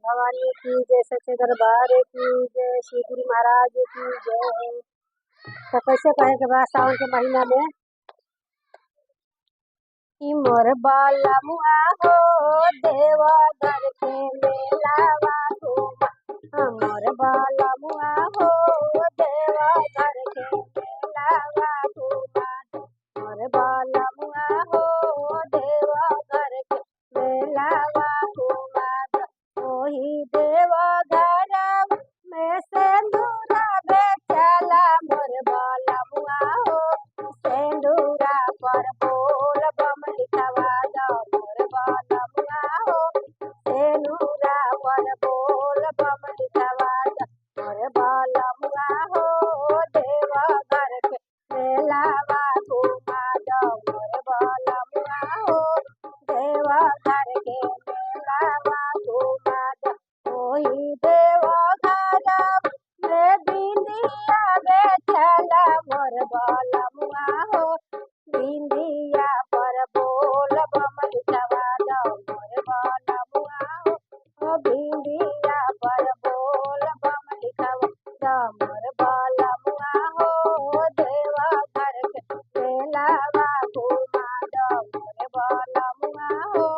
भवानी की जय, सच्चे दरबार की जय, श्री गुरु महाराज की जय। तो कैसे कहे के बाद सावन के महीना में मोर बाला मुआ हो देवा घर के मेलावा घूमा, मोर बाला मुआ हो देवा घर के मेलावा घूमा, मोर बाला मुआ हो देवा घर के मेलावा घूमा, वही देवा घर में सेंदूरा बेचला, मोर बाला मुआ हो सेंदूरा पर बोल बम लिखवा दो, मोर बाला मुआ हो सेंदूरा पर बोल बम लिखवा दो, मोर बाला मुआ हो देवा घर के मेलावा घूमा दो, मोर बाला मुआ हो देवा घर के मेलावा घूमा दो, वही देवा घर में बिंदिया बेचला, मोर बाला मुआ हो बिंदिया पर बोल बम लिखवा दो, मोर बाला मुआ हो बिंदिया पर बोल बम लिखवा दो, मोर बाला मुआ हो देवा घर के मेलावा घूमा दो, मोर बाला मुआ हो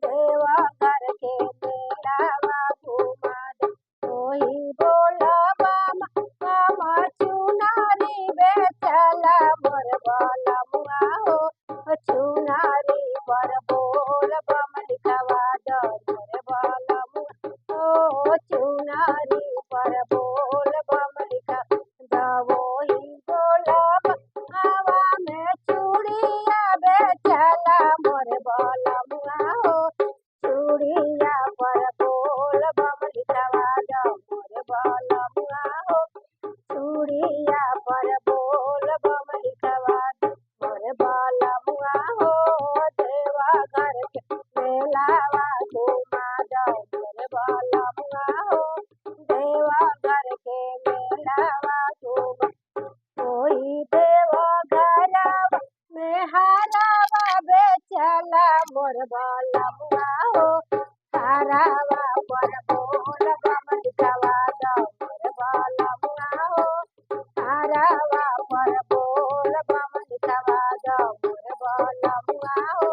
देवा घर के मेलावा घूमा दो, वही बोला बामा चुनारी बेचला, मोर बाला मुआ हो चुनारी पर बोल बम लिखवा दो, मोर बाला मुआ हो चुनारी पर बोल बम लिखवा दो, वही बोला हवा में चूड़िया बेचला, मोर बाला मुआ हो चूड़िया पर बोल बम लिखवा दो, मोर बाला मुआ हो चूड़िया पर बोल बम लिखवा दो, मोर बाला मुआ हो देवा घर के मेलावा घूमा दो, मोर बाला मुआ हो देवा घर के मेलावा घूमा, कोई देवा घर में हारावा बेचला, मोर बाला मुआ हो हारावा पर बोल बम लिखवा दो, मोर बाला मुआ हो हारावा पर बोल बम लिखवा दो, मोर बाला मुआ हो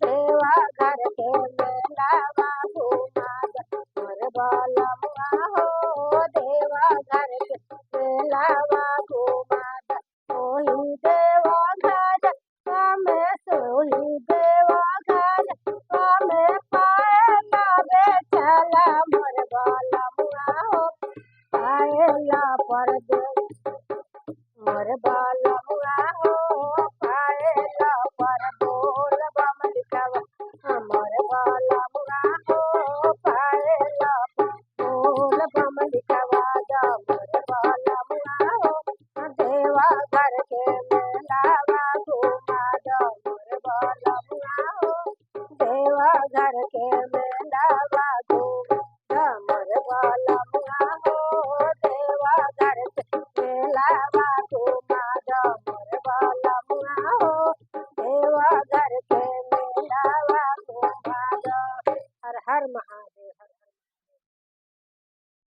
देवा घर के मेलावा घूमा दो, मोर बाला मुआ हो देवा घर के मेलावा घूमा दो, वही देवा घर में सोही देवा घर में पायला बेचला, मोर बाला मुआ हो पायला पर दे, मोर बाला मुआ हो पायला पर बोल बम लिखवा, मोर बाला मुआ हो पायला पर बोल बम लिखवा दो, मोर बाला मुआ हो देवा घर के मेलावा घूमा दो, मोर बाला मुआ हो देवा घर के मेलावा घूमा दो, मोर बाला मुआ हो देवा घर के मेलावा